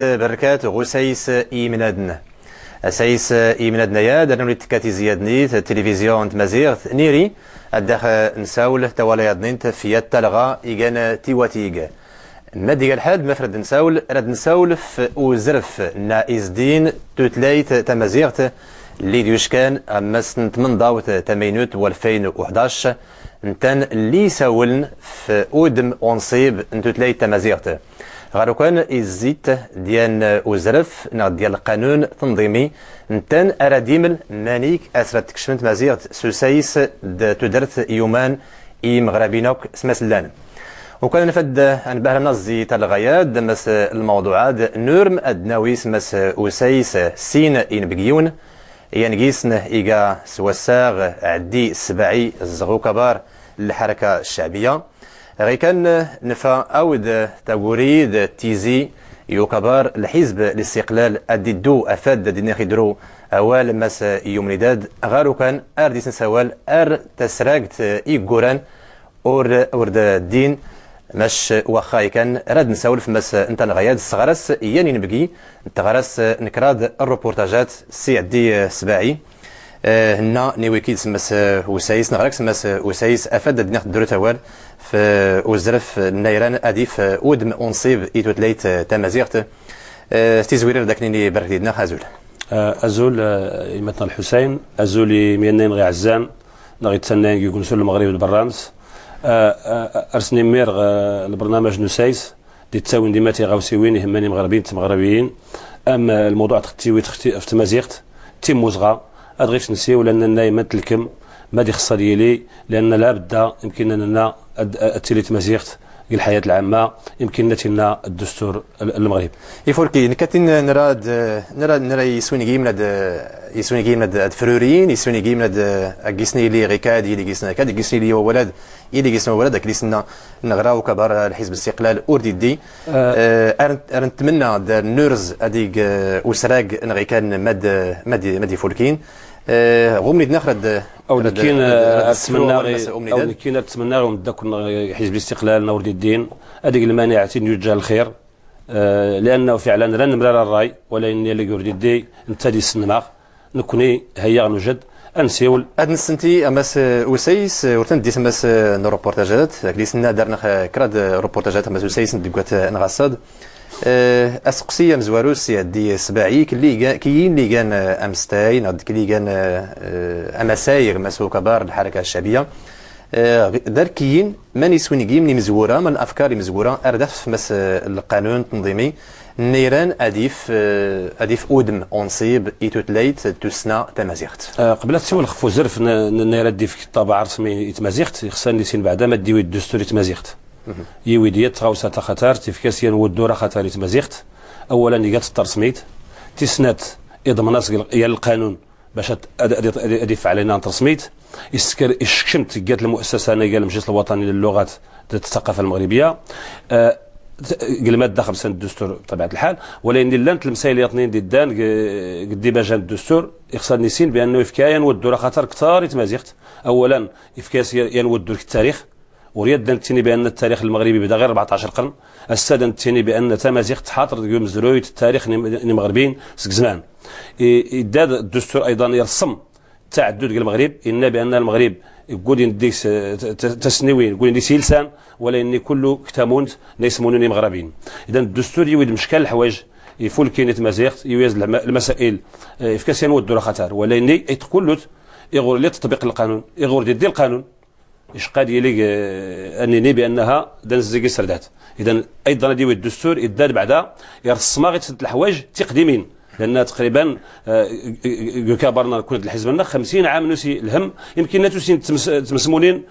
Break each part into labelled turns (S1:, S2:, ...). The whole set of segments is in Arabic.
S1: بركات غسيس إيمنادنا سيس إيمنادنا يا درنا تكاتي زيادني التلفزيون تمازيغ نيري الدخل نساول تواليادنين في التلغى إيجانا تيواتيجا مادي الحال مفرد نساول رد نساول في وزرف نائز دين تتلايت تمازيغت اللي ديوشكان أما سنة من داوت تمينوت و2011 نتن اللي ساولن في أودم ونصيب نتتلايت تمازيغت غارو كان الزيت ديال وزرف ديال القانون تنظيمي نتن أراديمل مانيك أسرت تكشفنت مازيغت سوسايس تدرت يومان إي مغربينوك سماسلان وكان نفد أن بهرنا الزيت الغياد مس الموضوعات نورم أدناويس مس وسايس سين إن بقيون ينقيسن إيقا سوساغ عدي السباعي الزغو كبار للحركة الشعبية غي كان نفا أود تاوريد تيزي يوكبار الحزب الاستقلال الدو أفاد دينا خدرو أوال مس يومنيداد غارو كان أرديس نسوال تسراقت إيقوران أورد الدين مش وخاي كان راد نساول في مس انت نغياد الصغرس ياني نبقي نتغرس نكراد الروبورتاجات سي عدي سباعي هنا نيويكيد سمس وسايس نغرق سمس وسايس افاد دينا خدرو توال في وزرف النيران اديف ودم اونصيب ايتو تليت تمازيغت تيزوير داكنيني بركديدنا خازول
S2: ازول يمتنا الحسين ازولي مينين غي عزان نغي تسنين يقول سول المغرب البرانس ارسني مير البرنامج نسايس دي تساوين ديماتي غاوسيوين يهمني مغربيين اما الموضوع تختي في تمازيغت تيم موزغا ادغيف نسيو لان يمثل الكم ما دي خصها ديالي لان لا بد يمكن اننا التيلي تمازيغت الحياه العامه يمكن لنا الدستور المغرب
S1: يفوركي نكاتين نرى يسوني من فروريين يسوني من قيسني لي غيكاد يلي قيسنا كاد قيسني لي ولد يلي قيسنا ولد كليسنا نغراو كبار الحزب الاستقلال اوردي نتمنى نورز هذيك وسراق نغي كان مد فولكين غومني نخرد
S2: او كاين نتمنى نداك حزب الاستقلال نور الدين هذيك المانعه يوجه الخير لانه فعلا لا نمرر الراي ولا اني اللي يورد يدي نتادي السنماغ نكوني هيا نوجد انسيول
S1: هاد نسنتي اماس وسيس ورتن ديس اماس روبورتاجات كليسنا درنا كراد روبورتاجات اماس وسيس ندقات نغصاد اسقسيه مزواروس يدي سباعي كاين اللي كان امستاي نض اللي كان امسايغ مسو كبار الحركه الشعبيه دار كاين ماني سوينيكي من مزوره من افكار مزوره اردف مس القانون التنظيمي نيران اديف اودم اونصيب ايتوتليت تسنا تمازيغت
S2: قبل تسول خفو زرف نيران دي في الطابع رسمي تمازيغت خصني سين بعدا ما ديوي الدستور تمازيغت يويديات غاوسة خطر تفكاسيا ودورة خطر تمازيغت اولا يقات الترسميت تسنات اضمناس يا القانون باش اديف علينا ترسميت يسكر اشكمت قالت المؤسسه انا قال المجلس الوطني للغات الثقافه المغربيه قال ما دخل سن الدستور بطبيعه الحال ولكن لانت المسائل الاثنين ديدان قدي باجان الدستور يخصني سين بانه افكايا ودورة خطر كثار يتمازيغت اولا افكاسيا ينودوا التاريخ وريد الثاني بان التاريخ المغربي بدا غير 14 قرن السادة الثاني بان تمازيغ تحاطر يوم زرويت التاريخ المغربيين سك زمان يداد الدستور ايضا يرسم تعدد المغرب ان بان المغرب يقول يدي تسنوين يقول يدي سيلسان ولا اني كله كتامونت نيسمونوني مغربيين اذا الدستور يويد مشكل الحوايج يفول كاين تمازيغ يويز المسائل افكاسيا ودور خطر ولا اني يتقولت يغور لي تطبيق القانون يغور يدي القانون اش قاد يليق انني بانها دنزقي سردات اذا ايضا ديوي الدستور يدار بعدا يرسم غير الحوايج تقديمين لان تقريبا كبرنا كنت الحزب لنا 50 عام نسي الهم يمكن نتوسين تمسمونين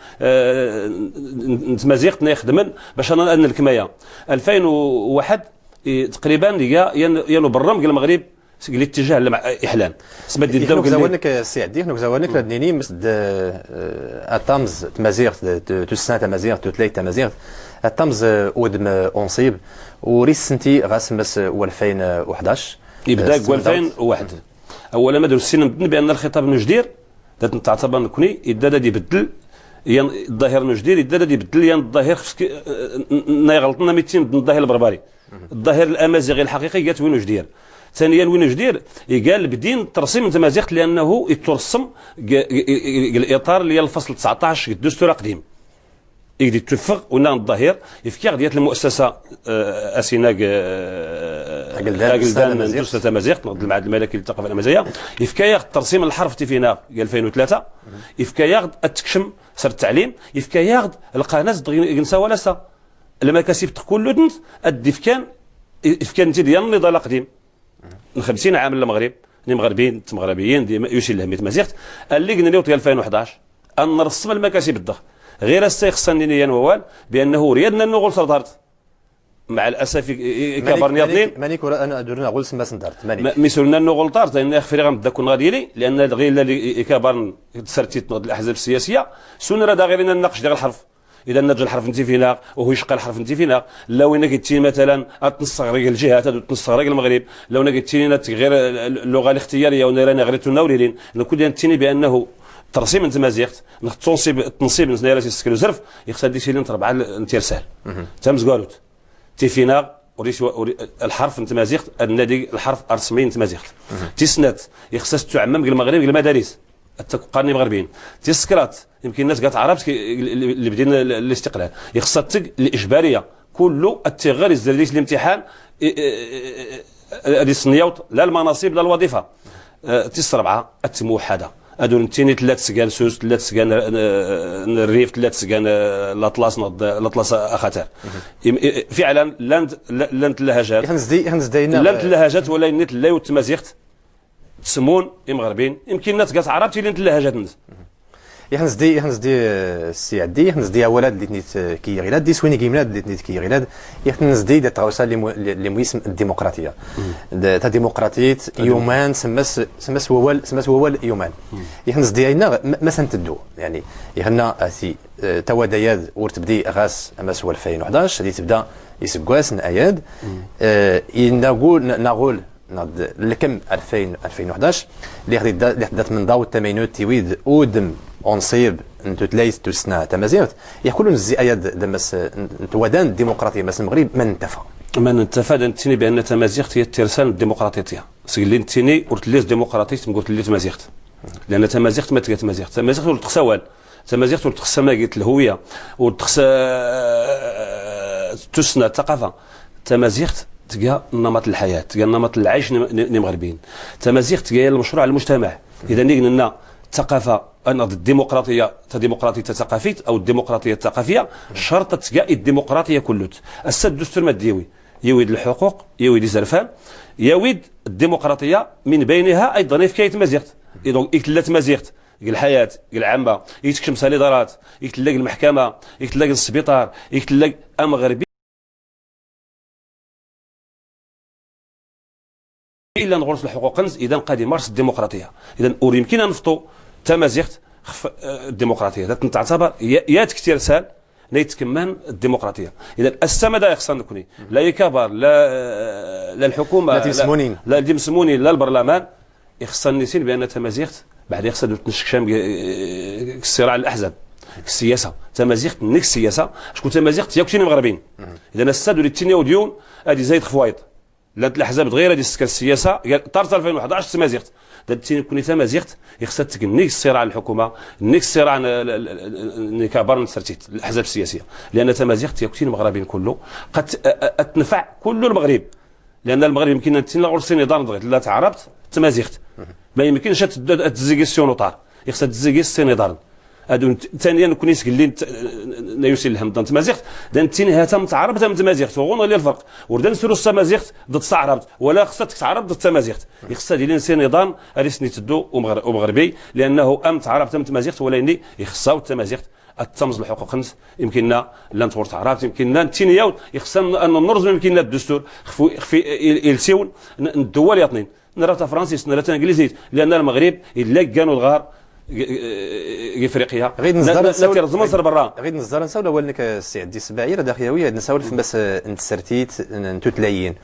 S2: نتمازيغ نخدمن باش انا ان الكمايه 2001 تقريبا يانو برام المغرب الاتجاه لإحلال سبب دي الدولة
S1: زوانك السي عديك زوانك لدنيني مسد التامز تمازيغ تسنة تمازيغ تتلاي تمازيغ التامز ودم أنصيب وريس سنتي غاسمس 2011
S2: يبدا 2001 اولا ما درس السن بان الخطاب نجدير تعتبر نكوني يداد يبدل الظاهر نجدير يداد يبدل الظاهر ناي غلطنا 200 الظاهر البربري الظاهر الامازيغي الحقيقي قالت وين جدير. ثانيا وين جدير قال بدين ترسيم التمازيغ لانه يترسم الاطار اللي هي الفصل 19 الدستور القديم يقدر يتفق ونان الظاهر يفكر ديال المؤسسه اسيناق اقلدان دوسه تمازيغ المعهد الملكي للثقافه الامازيغيه يفكر ترسيم الحرف تيفينا 2003 يفكر التكشم سر التعليم يفكر القناه ينسى ولا سا المكاسب كل دنت الدفكان يفكر انت ديال النضال القديم من 50 عام للمغرب مغربيين مغربيين يوشي لهم تمازيغت اللي قلنا له 2011 ان نرسم المكاسب الضخ غير السيخ سنينيا ووال بانه ريادنا النغول سردارت مع الاسف كبرني اثنين
S1: مانيك انا ادورنا غول سما سندارت
S2: مانيك ميسولنا النغول طارت لان فريغ مدكون غاديلي لان غير اللي كبرن سرتيت الاحزاب السياسيه سنرا دا غير نناقش ديال الحرف اذا نجي الحرف انت فينا وهو يشقى الحرف انت فينا لو انك تي مثلا تنصغر الجهات هذو تنصغر المغرب لو انك تي غير اللغه الاختياريه ونرانا غير تناولين نكون تيني بانه ترسيم التمازيغت التنصيب نزنيرا تيسكلو زرف يخصها دي سيلين 4 نتيرسال تمز قالوت تيفينا الحرف نتمازيغت النادي الحرف الرسمي نتمازيغت تيسنات يخصها تعمم المغرب المدارس التقني مغربيين تيسكرات يمكن الناس قالت عرب اللي بدينا الاستقلال يخصها الاجباريه كله التغير الزرديس الامتحان هذه الصنيوط لا المناصب لا الوظيفه تيس 4 الموحده هادو نتيني 3 سكان سوس 3 سكان الريف 3 سكان الاطلاس اخاتر فعلا لانت اللهجات لانت اللهجات ولا نيت لا يتمازيغت تسمون مغربين يمكن الناس قالت عربتي لانت اللهجات الناس
S1: يحنز دي السيادي يحنز دي ولاد اللي تنيت كي غيلاد دي سويني كيملاد اللي تنيت كي غيلاد يحنز دي تاوسا اللي مويسم الديمقراطيه تا ديمقراطيه يومان سمس ووال يومان يحنز دي هنا ما سنتدو يعني يهنا سي توادياد ورتبدي غاس امس 2011 اللي تبدا يسكواس اياد نقول لكم 2011 اللي دات من ضوء التمينوت تيويد اودم اونصيب انتو تلايث تسنا تمازيغت يقولون الزي اياد دمس ودان الديمقراطيه مس المغرب من
S2: انتفى دنتيني بان تمازيغت هي الترسان الديمقراطيه سقلي نتيني ورت ليس ديمقراطيه قلت لي تمازيغت لان تمازيغت ما تلقى تمازيغت ولت تخسوال تمازيغت ولت تخسا ما قلت الهويه ولت تخسا تسنا الثقافه تمازيغت تلقى نمط الحياه تلقى نمط العيش المغربيين تمازيغ تلقى المشروع على المجتمع اذا قلنا الثقافه انا الديمقراطيه الديمقراطيه الثقافيه او الديمقراطيه الثقافيه شرط تلقى الديمقراطيه كلت السد الدستور ما ديوي يويد الحقوق يويد الزرفان يويد الديمقراطيه من بينها ايضا في كايت مازيغت اذا يتلات مازيغت الحياه العامه يتكشم الادارات يتلاقى المحكمه يتلاقى السبيطار يتلاقى المغربي الا نغرس الحقوق اذا قد يمارس الديمقراطيه اذا يمكن ان نفطوا تمازيغت الديمقراطيه تعتبر يا تكتير سال لا يتكمن الديمقراطيه اذا السمده يخصنا نكوني لا يكبر لا الحكومه لا ديمسموني لا البرلمان يخصنا نسين بان تمازيغت بعد يخصنا تنشكشام الصراع الاحزاب السياسه تمازيغت نيك السياسه شكون تمازيغت ياكلين المغربيين اذا الساد اللي تينيو ديون هذه زايد خفوايط لا الاحزاب تغير هذه السياسه طارت 2011 تمازيغت دابا كوني تمازيغت يخصها تكنيك الصراع الحكومه نيك الصراع كبر نسرتيت الاحزاب السياسيه لان تمازيغت ياكلين المغربيين كله قد تنفع كل المغرب لان المغرب يمكن ان تنغرسي نظام لا تعربت تمازيغت ما يمكنش تزيغي السيونوطار يخصها تزيغي السينيدار هادو ثانيا كون يسقلين نيوسي الهمدان تمازيغت دان تيني هاتا متعربت من تمازيغت وغون لي الفرق وردا نسيرو التمازيغت ضد تعربت ولا خصها تتعرب ضد تمازيغت يخصها ديال نسي نظام هذه سنيتدو ومغربي لانه ام تعربت من تمازيغت ولا اني يخصها التمازيغت التمز الحقوق يمكننا لا نطور تعربت يمكننا تينياو يخصنا ان نرزم يمكننا الدستور خفي يلسيون الدول يطنين نرى فرنسيس نرى انجليزيه لان المغرب الا كانوا الغار افريقيا
S1: غير نصدر
S2: مصر برا
S1: غير نصدر نساول اولك السي عدي السباعي راه داخليه نساول في بس نتسرتيت نتوتلايين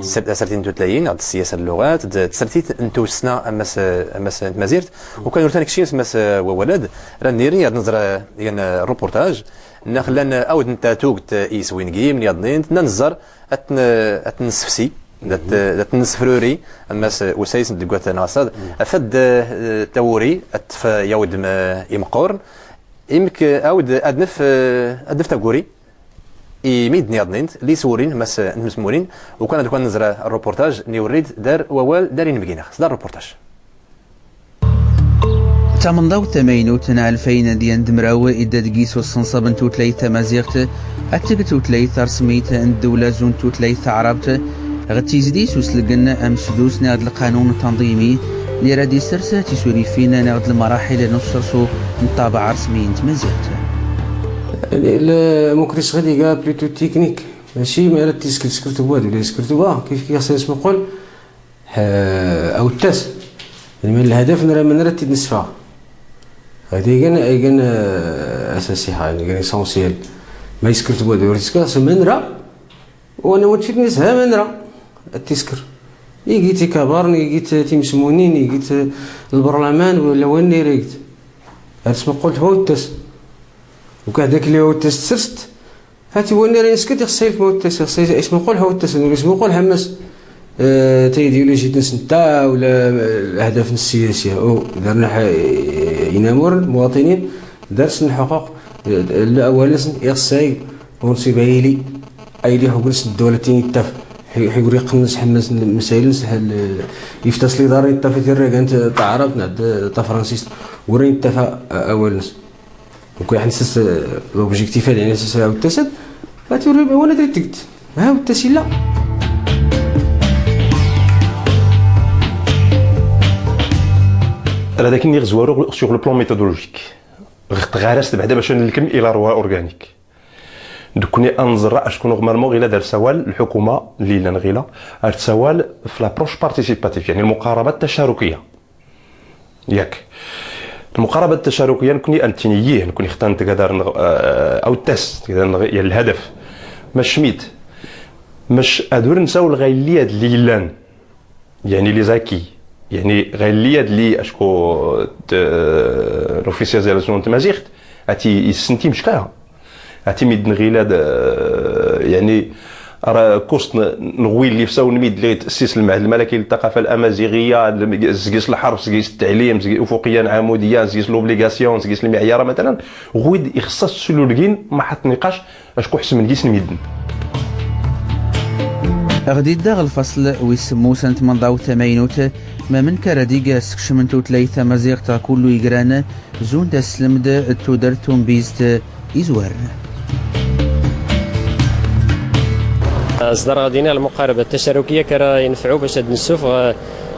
S1: سرتين نتوتلايين عند السياسه اللغات تسرتيت انتو سنا امس مازيرت وكان ثاني شي امس ولد راه نيري هاد النظره ديال الروبورتاج نخلنا أود نتا توقت إيسوينجي من يضنين ننزر أتنسفسي تنسفروري أماس وسايس ندقوت ناصاد أفد توري أتف يود يمقورن إمك أود أدنف تقوري يميد نيضنين لي سورين مس مسمورين وكان دوكا نزرا الروبورتاج نيوريد دار ووال دارين مكينة دار الروبورتاج
S3: تمنضو ثمينو تنا 2000 ديان دمراو إدا دقيسو الصنصب توتليث مازيغت أتك توتليث رسميت الدولة زون توتليث عربت غتيزدي سوسلقن أم سدوس ناغد القانون التنظيمي اللي رادي سرسة تسوري فينا ناغد المراحل نصرسو نطابع رسمي مازيغت
S4: المكرس غادي كاع بلوتو تكنيك ماشي ما راه تيسكرتو بواد ولا يسكرتو با كيف خاص نقول او التاس يعني من الهدف من راه تنسفها هذه كان اساسي يعني كان اسونسيال ما يسكرتو بواد ولا يسكر من راه وانا ود فيتنس ها من راه التسكر يجي كبار يجي تيمسمونين يجي البرلمان ولا وين ريت هذا اسمه قلت هو التاس وكاع داك اللي هو التاس سرست هاتي وين راه يسكت خصيف هو التاس خصيف اسمه نقول هو التاس ولا اسمه نقول حماس تايديولوجي نتا ولا الاهداف السياسيه او درنا ينامر المواطنين درس الحقوق الاول يخصي ونصيبها لي اي لي حقوق الدولتين يتفق حيقول يقنص حماس المسائل يفتس لي دار يتفق ديال انت تعرف نعد تا فرانسيس ورين يتفق اول ناس وكاين حنسس لوبجيكتيف يعني اساس هاو التسد غاتوري وانا درت تكت هاو التسد لا
S5: هذا كاين اللي زوارو سور لو بلان ميثودولوجيك غتغارست بعدا باش نلكم الى روا اورغانيك دوكني انظر شكون نورمالمون غير دار سوال الحكومه اللي نغيلا هاد سوال في لابروش بارتيسيباتيف يعني المقاربه التشاركيه ياك المقاربه التشاركيه نكوني انتينيه نكوني اختان تقدر او التست يعني الهدف مش شميت مش ادور نساو الغيليات اللي يعني لي زاكي يعني غيليات اللي اشكو لوفيسياليزاسيون تمازيغت اتي يسنتي مشكله اتي ميد نغيلاد يعني راه كوست نغوي اللي فساو نميد اللي تاسيس المعهد الملكي للثقافه الامازيغيه زكيس الحرف زكيس التعليم زكيس افقيا عموديا زكيس لوبليغاسيون زكيس المعيار مثلا غويد يخصص سلولكين ما حط نقاش اشكو حسن من كيس نميدن
S3: غدي داغ الفصل ويسمو سنة منضاو ثمانينوت ما من كرديق سكشمنتو تليثة مزيغتا كلو يقران زون تسلمد تودر تومبيزت إزوار
S6: اصدر غادينا المقاربه التشاركيه كرا ينفعوا باش هاد نسوف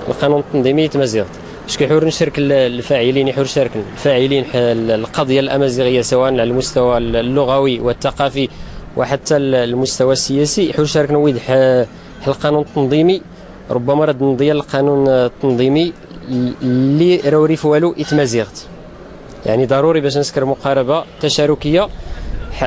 S6: القانون التنظيمي تمازيغت باش كيحاول نشارك الفاعلين يحاول يشارك الفاعلين القضيه الامازيغيه سواء على المستوى اللغوي والثقافي وحتى المستوى السياسي يحاول يشارك نويد القانون التنظيمي ربما راه نضيا القانون التنظيمي اللي راه ريف والو يتمازيغت يعني ضروري باش نسكر مقاربه تشاركيه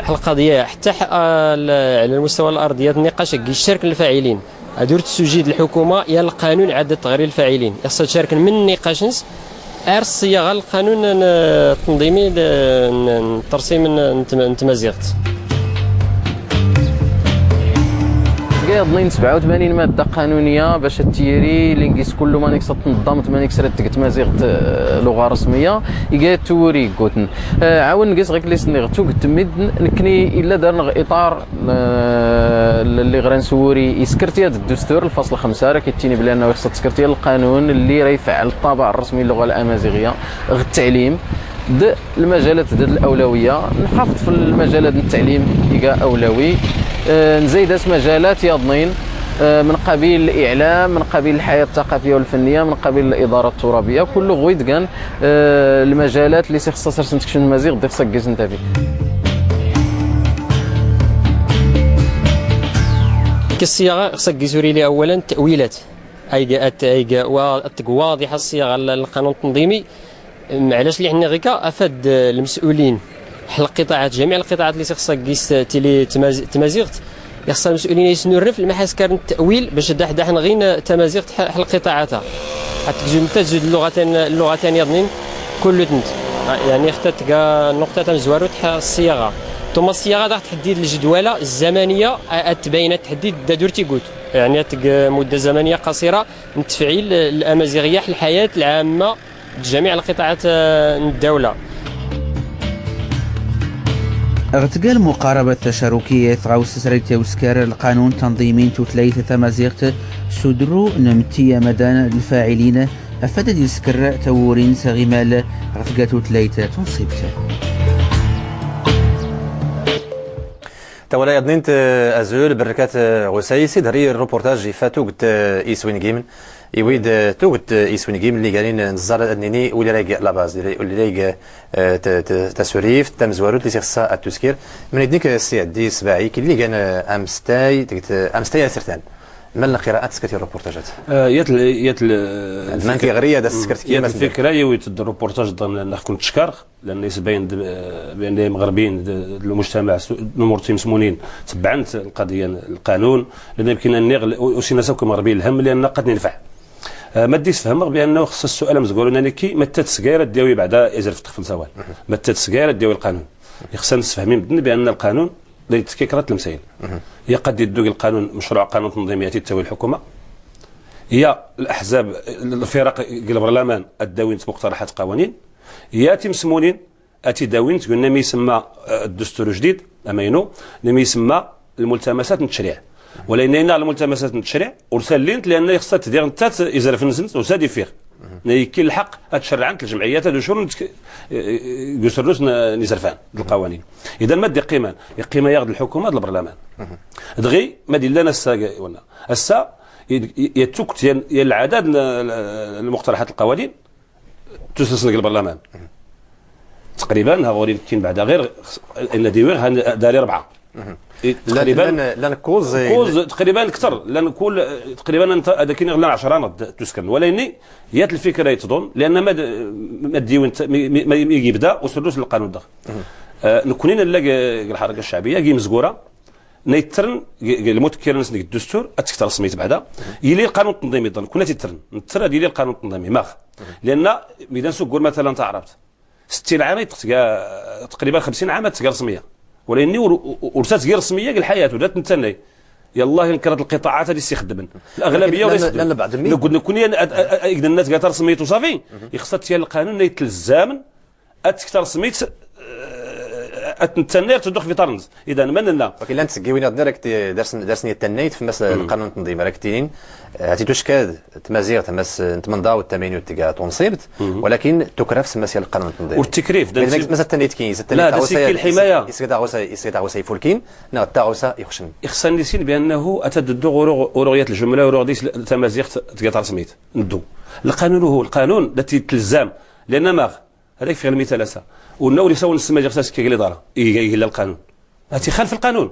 S6: القضيه حتى على المستوى الارضي النقاش يشارك الفاعلين ادور تسجيل الحكومه يا القانون عدد تغيير الفاعلين خاصها تشارك من النقاش ارس صياغه القانون التنظيمي الترسيم نتمازيغت
S7: ظنين 87 ماده قانونيه باش التيري اللي نقيس كل ما نكسر تنظم ما نكسر تمازيغت لغه رسميه يجي توري قوتن عاون نقيس غير لي غتو تمد نكني الا دار اطار اللي غير نسوري يسكرتي هذا الدستور الفصل 5 راه كيتيني بلي انه خصها تسكرتي القانون اللي راه يفعل الطابع الرسمي للغه الامازيغيه غير التعليم المجالات الاولويه نحافظ في المجالات التعليم يبقى اولوي نزيد مجالات يضنين من قبيل الاعلام من قبيل الحياه الثقافيه والفنيه من قبيل الاداره الترابيه كله غويد كان المجالات اللي خصها ترسم تكشن المزيغ دي خصك كيس انت فيه
S6: كالصياغه خصك كيسوري لي اولا تاويلات ايجا واضحه الصياغه القانون التنظيمي علاش اللي عندنا غيكا افاد المسؤولين القطاعات جميع القطاعات اللي خصها كيس تمازيغت خصها المسؤولين يسنوا الرفل ما حاس كان التاويل باش داح نغين تمازيغت القطاعاتها حتى تزيد اللغتين يضنين كل تنت يعني اختت نقطه تاع زوارو تاع الصياغه توماسيا غادا تحديد الجدوله الزمنيه تبين تحديد دادور تيغوت يعني مده زمنيه قصيره من تفعيل الامازيغيه في الحياه العامه لجميع القطاعات الدوله.
S3: اغتقال مقاربة تشاركية غاوس سريتي وسكار القانون تنظيمين توتليث ثمازيغت سودرو نمتية مدان الفاعلين أفدد يسكر تورين سغمال غتقاتو تليث تنصيبته.
S1: تولا يضنينت أزول بركات غسايسي دري الروبورتاج فاتوقت إيسوين جيمن يويد توقت إيسوين جيمن اللي قالين نزار أنني ولا لاقي لاباز اللي لاقي تسوريف تمزورو اللي سيخصا التسكير من يديك السيادي سباعي اللي كان أمستاي أسرتان ما القراءات سكتي الروبورتاجات
S2: يات
S1: المانكي غريه دا سكرت كيما
S2: الفكره يويت الروبورتاج ضمن نكون تشكر لان يبين بان المغربيين المجتمع نمرتي مسمونين تبعنت القضيه القانون لان يمكن ان وسينا سوك مغربيين الهم لان قد ينفع ما ديش فهمك بانه خص السؤال مزقول انا كي ما تتسكير ديوي بعد ازر في تخفل سوال ما تتسكير ديوي القانون خصنا نفهمين بدنا بان القانون لا تكيكرات المسائل هي قد يدوق القانون مشروع قانون تنظيمي ياتي تسوي الحكومه هي الاحزاب الفرق البرلمان الداوين مقترحات قوانين ياتي مسمونين اتي داوين قلنا ما يسمى الدستور الجديد امينو لما يسمى الملتمسات التشريع ولان الملتمسات التشريع ورسالين لان خصها تدير انت اذا فنزنت وسادي فيه كاين الحق تشرع عند الجمعيات هذو شهور يسروس نزرفان القوانين اذا ما دي قيمه ياخذ الحكومه البرلمان دغي ما دير لنا السا يتوكت يا العدد المقترحات القوانين تسلسل البرلمان تقريبا هاوري كاين بعدا غير ان ديوير داري 4 تقريبا
S1: لان كوز
S2: تقريبا اكثر لان كل تقريبا انت هذا كاين غير 10 تسكن ولكن يات الفكره يتظن لان ما ديوين ما يبدا وسلوس القانون ده نكونين نلاقي الحركه الشعبيه كي مزقوره نيترن المذكر نسنك الدستور اتكثر سميت بعدا يلي القانون التنظيمي ضل كنا تيترن نتر ديالي القانون التنظيمي ماخ لان اذا نقول مثلا انت عرفت 60 عام تقريبا 50 عام تلقى رسميه ولاني ورثات غير رسميه قال الحياه ولات نتنى يلاه انكرت القطاعات هذه يستخدمن الاغلبيه
S1: لان بعد
S2: نقول كون الناس قالت رسميت وصافي يخصها القانون يتلزم اتكثر سميت التنير تدخل في طرنز اذا من لنا
S1: ولكن لا نسقيوين ديريكت درسني التنيت في مساله القانون التنظيمي راك تينين هاتيتوش كاد تمازيغ تمس نتمنضاو التمانيو تيكا تنصيبت ولكن تكرف مساله القانون التنظيمي
S2: والتكريف
S1: مساله التنيت كاين
S2: لا داسي الحمايه
S1: يسقط غوسا يفولكين نا تاغوسا يخشن
S2: يخصني نسين بانه اتد ورغيات الجمله ورغدي تمازيغ تيكا رسميت ندو القانون هو القانون التي تلزم لان ماغ هذاك في المثال هسه والنور يسوي نسمى جرساس كي دارا يقول القانون هاتي خالف القانون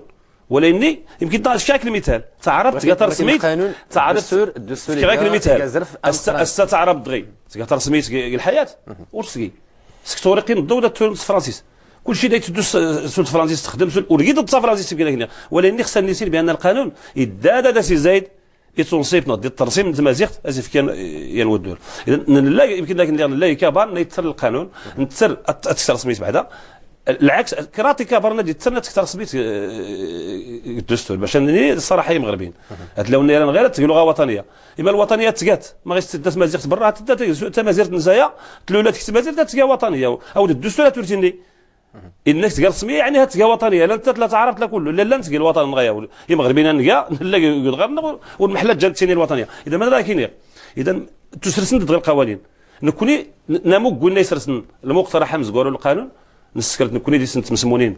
S2: ولاني يمكن ضاع شكل المثال تعرف تقاطر سميت تعرف الدستور كيك المثال تعرف دغي تقاطر سميت الحياه ورسقي سكتوريقي الضوله تونس فرانسيس كل شيء دايت سول فرانسيس تخدم ولقيت ضد فرانسيس كي هنا ولاني خصني نسير بان القانون يدادا سي زايد يتنصيب نض الترسيم تمازيغت ازف كان ينودور اذا لا يمكن لكن لا كبار نيتر القانون نتر تكثر سميت بعدا العكس كراتي كبار نادي تر تكثر سميت الدستور باش الصراحه هي مغربيين هاد لو نيران غير تقولوا وطنيه اما الوطنيه تقات ما غيش تدات مازيغت برا تمازيغت نزايا تلولا تكتب مازيغت تلقى وطنيه او الدستور تورتيني انك تلقى رسميه يعني تلقى وطنيه لا انت لا تعرف لا كله لا تلقى الوطن نغيا يا مغربيين نلقى غير والمحلات جات الوطنيه اذا ماذا كاين اذا تسرسن ضد القوانين نكوني نامو قلنا يسرسن المقترح مزقوروا القانون نسكرت نكوني دي سنت مسمونين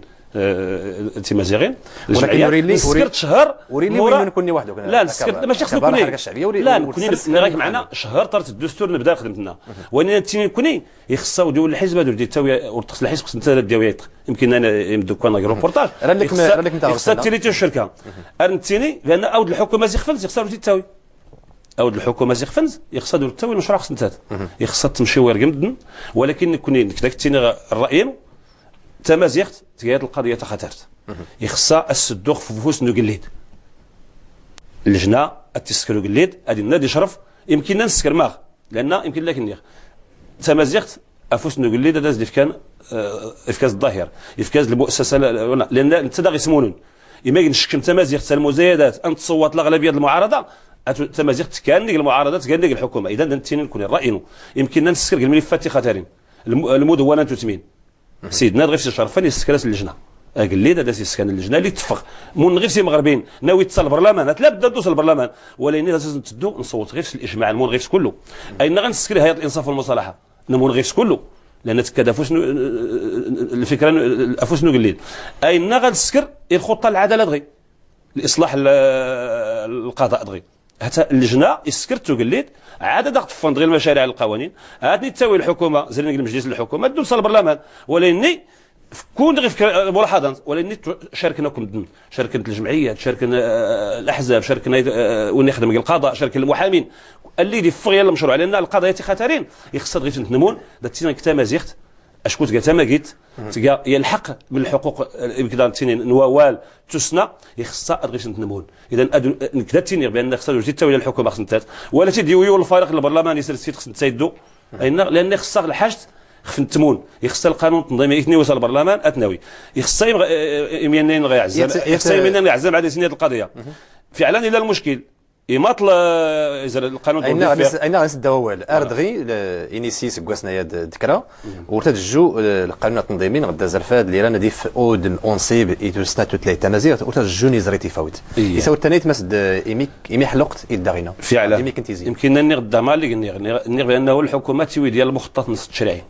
S2: تيمازيغين
S1: الجمعيه
S2: سكرت شهر
S1: وريني وين نكوني وحده
S2: لا سكرت ماشي خصني لا نكوني نراك معنا شهر طرت الدستور نبدا خدمتنا وين نكوني يخصوا ديال الحزب هذو ديال التاويه ورتخص الحزب خص انت ديال يمكن انا يمدو كان روبورتاج
S1: رالك نتاع
S2: خص تيليتي الشركه ارنتيني لان اود الحكومه زيخفنز يخسروا التاوي اود الحكومه زيخفنز يخسروا التاوي المشروع خص انت يخصها تمشي ويرقمدن ولكن نكوني كذاك تيني الرايين تمازيغت تقياد القضيه خطرت يخصها الصدوق في فوس نو قليد اللجنه التسكرو قليد هذه النادي شرف يمكن نسكر ماغ لان يمكن لكن تمازيغت افوس نو قليد هذا كان افكاز الظاهر، افكاز المؤسسه، لان انت دا غيسمونون اما نشكم تمازيغ المزايدات ان تصوت الاغلبيه المعارضه تمازيغ كان المعارضات كان الحكومه. اذا نتيني نكون راينا يمكننا نسكر الملفات خطرين المدونه تثمين سيدنا غير في شرفان يسكرات اللجنه قال لي هذا سيسكن اللجنه اللي اتفق من غير سي مغربيين ناوي يتصل البرلمان لا بد ندوز البرلمان، ولكن لازم تدو نصوت غير في الاجماع المون غير كله اين غنسكر هيئه الانصاف والمصالحه نمون غير كله لان تكاد فوش الفكره افوس قال لي اين غنسكر الخطه العداله دغي الاصلاح القضاء دغي حتى اللجنه يسكرت وقال لي عاد تفند غير المشاريع القوانين عاد تساوي الحكومه زين المجلس الحكومه دوز البرلمان، ولكن كون غير فكره ملاحظات ولكن شاركناكم الدم، شاركنا الجمعيات، شاركنا الاحزاب، شاركنا وين يخدم القضاء، شاركنا المحامين اللي يدفغ يلا المشروع لان القضايات خطرين يخصها غير تنمون داتينا كتمازيغت اشكون تلقى ما قيت تلقى يلحق من الحقوق كذا تنين نوال تسنى يخصها غير تنمون. اذا كذا تنين بان خصها وجدت تاويل الحكومه خصها ولا تديويو الفريق البرلماني يسير خصنا تسيدو لان خصها الحاجت خف التمون يخص القانون التنظيمي يثني وصل البرلمان اتناوي يخص يمينين غيعزم يخص يمينين غيعزم على سنيه القضيه فعلا الى المشكل يماطل اذا القانون
S1: اين غنسداو اردغي انيسيس كواسنا يا ذكرى وتجو القانون التنظيمي غدا زرفاد اللي رانا ديف اودم اونسيب ايتوسنا توتلي تمازيغ وتجو نزري تفاوت يساو التنيت مسد ايمي حلقت يدغينا
S2: فعلا يمكننا نغدا مال اللي بانه الحكومه تيوي ديال المخطط نص التشريعي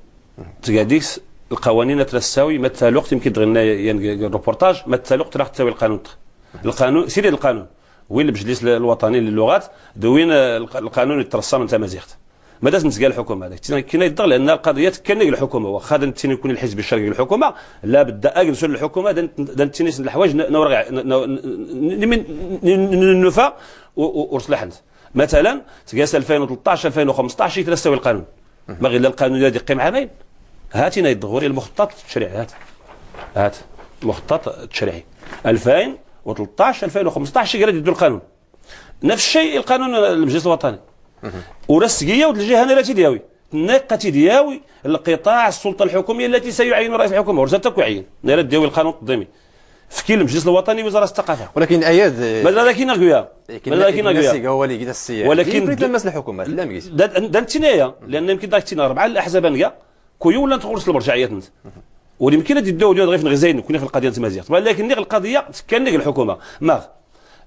S2: تقاديس القوانين تساوي ما الوقت يمكن تغنى الروبورتاج ما الوقت راح تساوي القانون سيدي القانون وين المجلس الوطني للغات دوين القانون يترسم انت مازيغت ما داز نتقال الحكومه هذاك كاين يضغط لان القضيه تكنق الحكومه واخا دنتيني يكون الحزب الشرعي للحكومه لا بد اجلس للحكومه دنتيني الحوايج نورغ النفا ورسلح انت مثلا تقاس 2013 2015 تساوي القانون ما غير القانون الذي يقيم عامين هاتينا يدغوري المخطط التشريعي هات المخطط التشريعي 2013 2015 قال يدوا القانون نفس الشيء القانون المجلس الوطني ورسقيه والجهه انا لا تدياوي الناقه تدياوي القطاع السلطه الحكوميه التي سيعين رئيس الحكومه ورزتك يعين لا تدياوي القانون التنظيمي في كل المجلس الوطني وزاره الثقافه
S1: ولكن اياد
S2: ماذا كاين غيا ماذا كاين غيا
S1: هو اللي السي
S2: ولكن
S1: تلمس الحكومه لا ميس
S2: دانتينايا لان يمكن داك تينا اربعه الاحزاب نكا كويو ولا تخرج المرجعيات انت ويمكن يديو غير في الغزاين كنا في القضيه التمازيغ ولكن القضيه كان الحكومه ما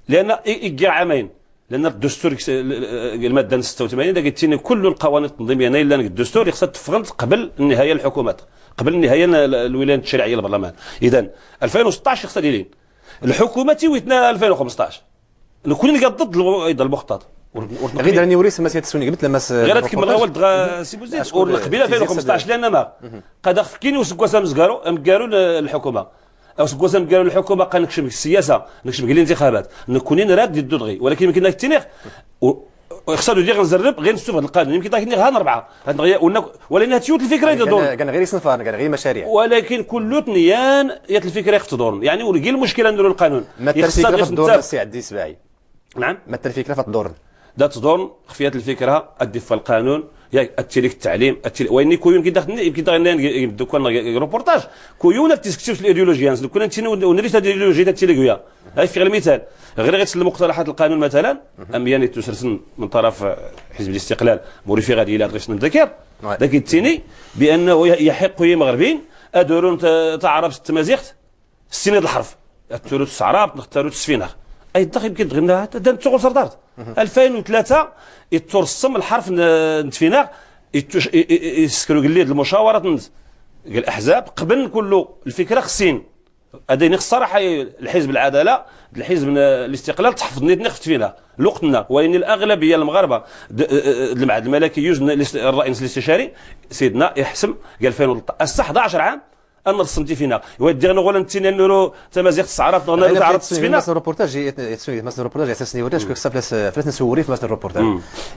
S2: لان يقع عامين لان الدستور الماده 86 دا قلت كل القوانين التنظيميه الا الدستور خصها تفرض قبل النهايه الحكومات قبل النهايه الولايات التشريعيه للبرلمان. اذا 2016 خصها دايرين الحكومه تيويتنا 2015 نكون ضد المخطط
S1: غير راني وريس ما سيتسوني قلت لما
S2: غير تكمل الولد سي بوزيد قبيله 2015 لان ما قد فكيني وسكواسا مزكارو الحكومه او سكواسا مزكارو الحكومه قال نكشف السياسه نكشف الانتخابات نكونين راد ديال الدغري ولكن يمكن لك تينيغ خصنا ندير نزرب غير نشوف هذا القانون يمكن لك ها اربعه ولكن تيوت الفكره دور
S1: كان غير يصنفان كان غير مشاريع
S2: ولكن كل تنيان يات الفكره يختضرون يعني ولقي المشكله نديروا القانون
S1: ما الفكره في الدور السي عدي سباعي
S2: نعم
S1: ما الفكره في الدور
S2: دا تدور خفيات الفكره الدفاع القانون يا التليك التعليم وين كون يمكن داخل يمكن يبدو كون روبورتاج كون تسكتوش الايديولوجيا كنا نتينا ونريت الايديولوجيا تاع التليكويا هاي في المثال غير غير مقترحات القانون مثلا امياني تسرسن من طرف حزب الاستقلال موريفي غادي الى غير نذكر ذاك التيني بانه يحق مغربيين ادورون تعرف التمازيغت السنه الحرف الثلث الصعراب نختاروا السفينه اي الدخل يمكن تغنى دا تشغل سردارت 2003 يترسم الحرف نتفينا يسكروا قال لي المشاورات قال الاحزاب قبل كله الفكره خصين هذا الصراحه الحزب العداله الحزب الاستقلال تحفظ نخفت فينا لوقتنا وان الاغلبيه المغاربه المعهد الملكي يوجد الرئيس الاستشاري سيدنا يحسم قال 2013 11 عام انا رسمتي فينا ودي نقول انت نورو تمازيغ الصعرات نغنى تعرض السفينه
S1: مثلا الروبورتاج مثلا الروبورتاج اساسني وراش كيف فلاس نسوري في مثلا الروبورتاج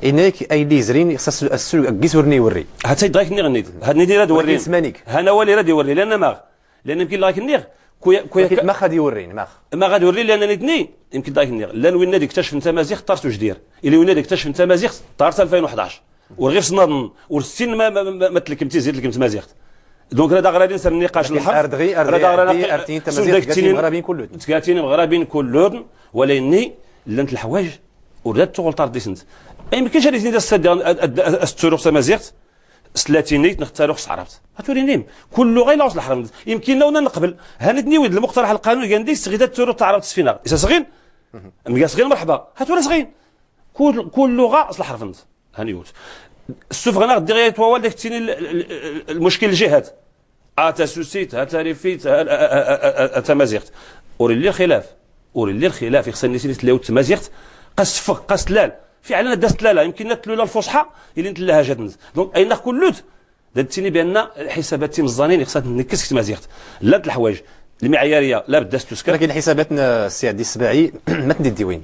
S1: انك اي ليزرين خص السوق كيسورني يوري
S2: حتى يدراك ني غنيت هاد ندير هاد وريني انا هو اللي راه يوري لان ما لان يمكن لايك النيغ
S1: كويا ما غادي يوريني ما
S2: غادي يوري لان نتني يمكن داك النيغ لان وين نادي اكتشف تمازيغ طارت واش دير اللي وين نادي اكتشف تمازيغ طارت 2011 ورغيف صنادن والسن ما تلكمتي زيد تلكمت مازيغ دونك هذا غادي نسال النقاش الحر
S1: اردغي ارتين تمازيغ مغربيين كلهم
S2: تكاتين مغربيين كلهم ولاني لانت الحوايج ولات تغلطار ديسنت ما يمكنش هذه ديال التروخ تمازيغت سلاتينيت نختاروا خص عرفت هتورينيم كل لغه لا وصل الحرم يمكن لو نقبل هانتني ود المقترح القانوني قال دي صغيره التروخ تعرف سفينه اذا صغير ميا صغير مرحبا هاتوري صغير كل لغه اصل حرفنت هانيوت السفغنا غدي غير توال داك المشكل الجهات اتا سوسيت اتا ريفيت اتا مازيغت اوري اللي الخلاف يخصني سيت لاو تمازيغت قاس فق قاس تلال فعلا دازت لالا يمكن نتلو الفصحى اللي نتلاها جاتنز دونك اين كلوت داتيني بان حسابات مزانين خصها نكس تمازيغت لا الحوايج المعياريه لا بدات تسكر
S1: لكن حساباتنا السي عدي السباعي ما تندي وين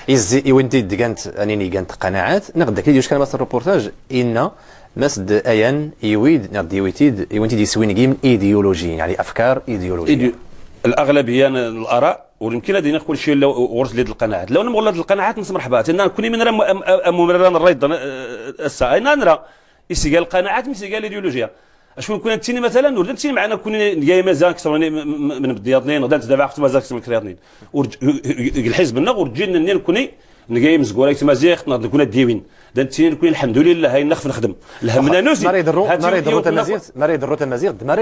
S1: يزي وينتي دكانت انني كانت قناعات نقد كيديوش كان ماس الروبورتاج ان مسد ايان يويد نقد ويتيد وينتي دي سوينغيم ايديولوجي يعني افكار ايديولوجيه
S2: الاغلبيه الاراء ويمكن هذه نقول شيء ورث لي القناعات لو نقول هذه القناعات نسمح مرحبا انا كوني من مران الريض الساعه انا نرى يسقى القناعات مش قال الايديولوجيا اشكون كون تيني مثلا ولا تيني معنا كوني جاي مازال كثر من الدياضنين غدا تدافع في مازال كثر من الكرياضنين الحزب لنا ورجينا نين كوني نجاي مزقوره تمازيغ نكون ديوين دانتين كوني الحمد لله هاي نخف نخدم الهمنا نوزي
S1: ما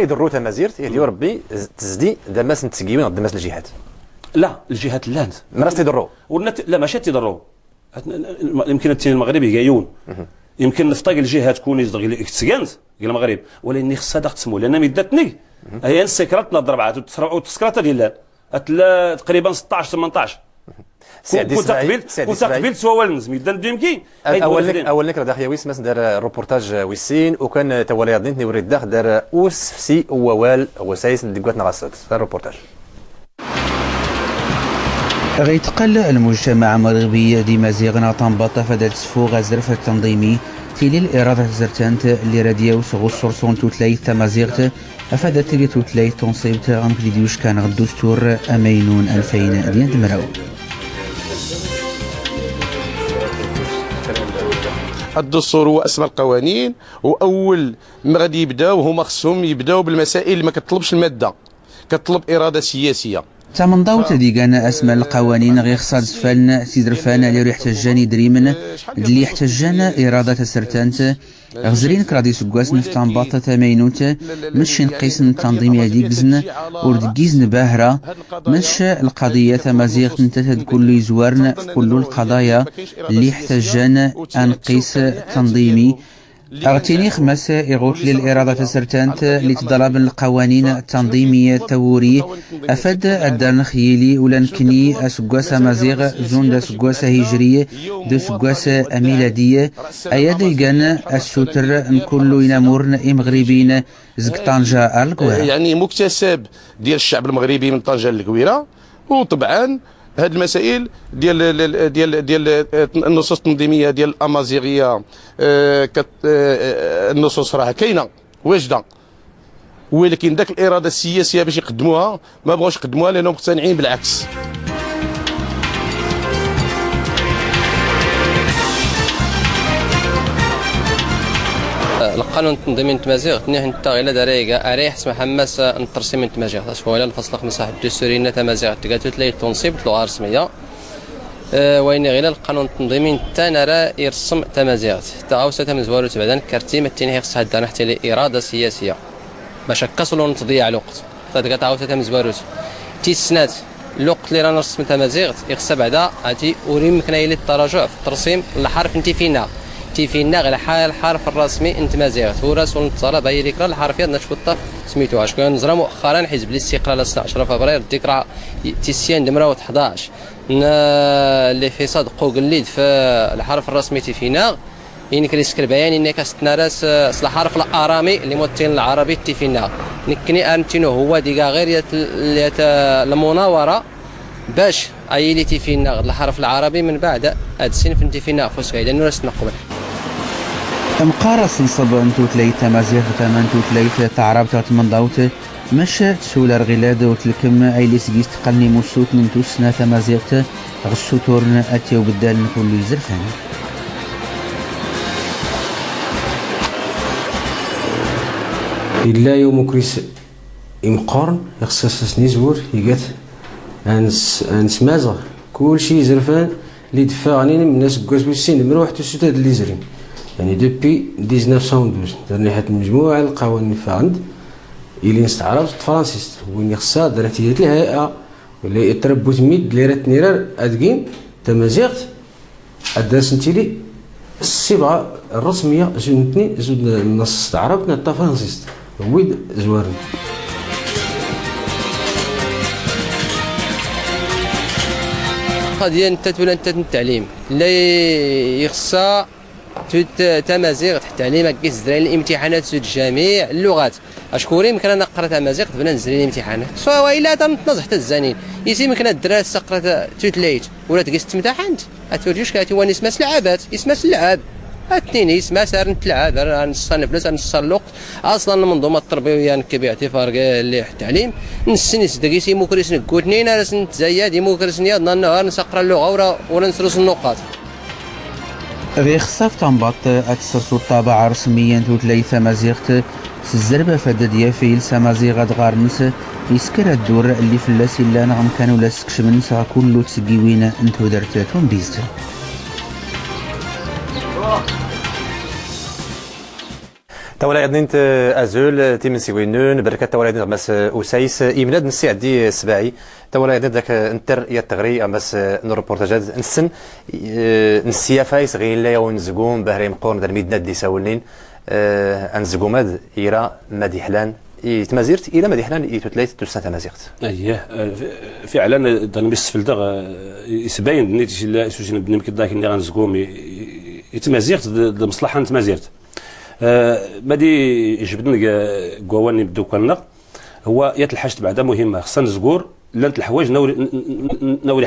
S1: يضروا تمازيغ يديو ربي تزدي دماس نتسقيوين دماس الجهات
S2: لا الجهات لاند
S1: ما تيضروا
S2: لا ماشي تيضروا يمكن التين المغربي جايون يمكن نفطق الجهه تكون تسكنت قال المغرب ولاني خصها تقسموا لان مدتني هي السكرات نضرب عاد والتسكرات ديال تقريبا 16 18 كنت قبل سوالنز ميدان ديمكي
S1: اول نكره داخل ويس مس دار روبورتاج ويسين وكان توالي ضنيتني وريد داخل دار اوس سي ووال وسايس ديكوات نغاسات الروبورتاج
S3: غيتقل المجتمع المغربي دي مازيغنا طنباطة فدات سفو غازرف التنظيمي تيلي الإرادة زرتانت اللي راديو سغصر صون توتلاي تمازيغت أفادت تيلي توتلاي تنصيبت غمك ديوش كان الدستور أمينون 2000 ديان دمراو
S8: الدستور هو اسمى القوانين واول ما غادي يبداو هما خصهم يبداو بالمسائل اللي ما كتطلبش الماده كتطلب اراده سياسيه
S3: تمن ضوت ديكانا اسماء القوانين غير خصاد سفان سيدرفان اللي يحتاجان دريمن اللي يحتاجان إرادة سرتانت غزرين كرادي سكواس نفتان باطة تمينوت مش نقيس التنظيم ديكزن وردقيزن باهرة مش القضية مزيغ نتتد كل يزوارن في كل القضايا اللي يحتاجان أنقيس تنظيمي أغتيني خمس إغوت للإرادة سرتانت لتضرب القوانين التنظيمية التوري أفد الدرن خيلي ولنكني أسقواسة مزيغ زون دا سقواسة هجرية دا سقواسة ميلادية أياد يغان السوتر نكلو ينامورن مغربين زق طنجة القويرة
S8: يعني مكتسب ديال الشعب المغربي من طنجة القويرة وطبعا هاد المسائل ديال النصوص التنظيميه ديال الامازيغيه النصوص راه كاينه واجده ولكن ذاك الاراده السياسيه باش يقدموها ما بغاوش يقدموها لانهم مقتنعين بالعكس.
S6: القانون التنظيمي التمازيغ تنيه نتا غير داريغا اريح سمح حماس نترسم التمازيغ شكون الفصل 5 الدستوري التمازيغ تقاتل تلاقي تنصيب اللغه الرسميه وين غير القانون التنظيمي حتى نرى يرسم تمازيغ تعاوسه تمزوالو بعدا كرتيمه تنيه خصها دار حتى لاراده سياسيه باش كسلوا تضيع الوقت تلقى تعاوسه تمزوالو تيسنات الوقت اللي رانا نرسم تمازيغ يخصها بعدا عتي وريم كنايل التراجع في الترسيم الحرف انت فينا تيفينا غير الحرف الرسمي انت مازيغ هو رسول الطلب هي ذكرى الحرفيات نشبطها سميتوها شكون نزرا مؤخرا حزب الاستقلال 12 فبراير الذكرى تيسيان دمرة 11 اللي في صدق قليد في الحرف الرسمي تيفينا ينكريس كربيان انك استنارس الحرف الارامي اللي ممثل العربي تيفينا نكني ارنتينو هو ديكا غير المناوره باش ايلي تيفينا الحرف العربي من بعد هاد السنف تيفينا فوس فايده نورس نقبل
S3: مقارس نصب انتو تلاي تمازيغ تمانتو تلاي تعرب من ضوت مش تسولر غلاد وتلكم ايلي سجيست قلني موسوت من توسنا تمازيغ غسو تورن اتيو بدال كل زرفان
S4: إلا يوم كريس إمقارن يخصص نزور يقات أنس مازغ كل شيء زرفان اللي دفع عنينا من الناس كواس بالسين مروح تسوتاد اللي زرين يعني دوبي 1912 درنا حتى مجموعة القوانين فعند اللي نستعرض فرانسيس وين خصها درت الهيئة ولا يتربو تميد اللي رات نيرار أدقين تمازيغت أدرس نتيلي الصبغة الرسمية زود النص استعرب نتا فرانسيس ويد زوارن
S6: قضية نتا التعليم لا يخصها تمازيغ التعليم كيس دراري الامتحانات في جميع اللغات اشكوري يمكن انا قرات تمازيغ بلا نزل الامتحانات سواء والا تنتنص حتى الزانين يمكن الدراري سقرات توتليت ولا تقيس تمتحنت اتوريوش كاتي واني اسمها لعبات اسمها اللعب اثنين اسمها سار نتلعب نصا نفلس نصا الوقت اصلا المنظومه التربويه نكي باعتبار اللي التعليم نسنس دقيسي موكريس نكوتنين راس نتزايد موكريس نياض النهار نسقر اللغه ولا نسرس النقاط
S3: ريخصاف تنبط أتسرسو الطابعة رسميا توتليث مازيغت الزربة فددية في سمازيغ دغارنس يسكر الدور اللي في اللاس إلا نغم كانوا لاسكش منسا كله تسقيوين انتو درتاتهم بيزت
S1: تولى ننت ازول تيمن سيوينون بركات تولى مس اسايس يمناد نسي عدي السباعي تولى ذاك انتر يا التغري امس نوربورتاجات نسن نسيا فايس غير لا ونزقوم بهريم قورن در ميدنا دي ساولين انزقوماد يرا مادي حلان يتمازيرت الى مادي حلان يتوتليت تسنه تمازيرت
S2: اييه فعلا ضن بيسفل دغ يسباين نيتش لا سوجن بنم كداك اللي غنزقوم يتمازيرت المصلحه نتمازيرت مادي يجبدني قواني بدوكنا هو يتلحشت بعدا مهمه خصنا نزقور لانت الحوايج نوري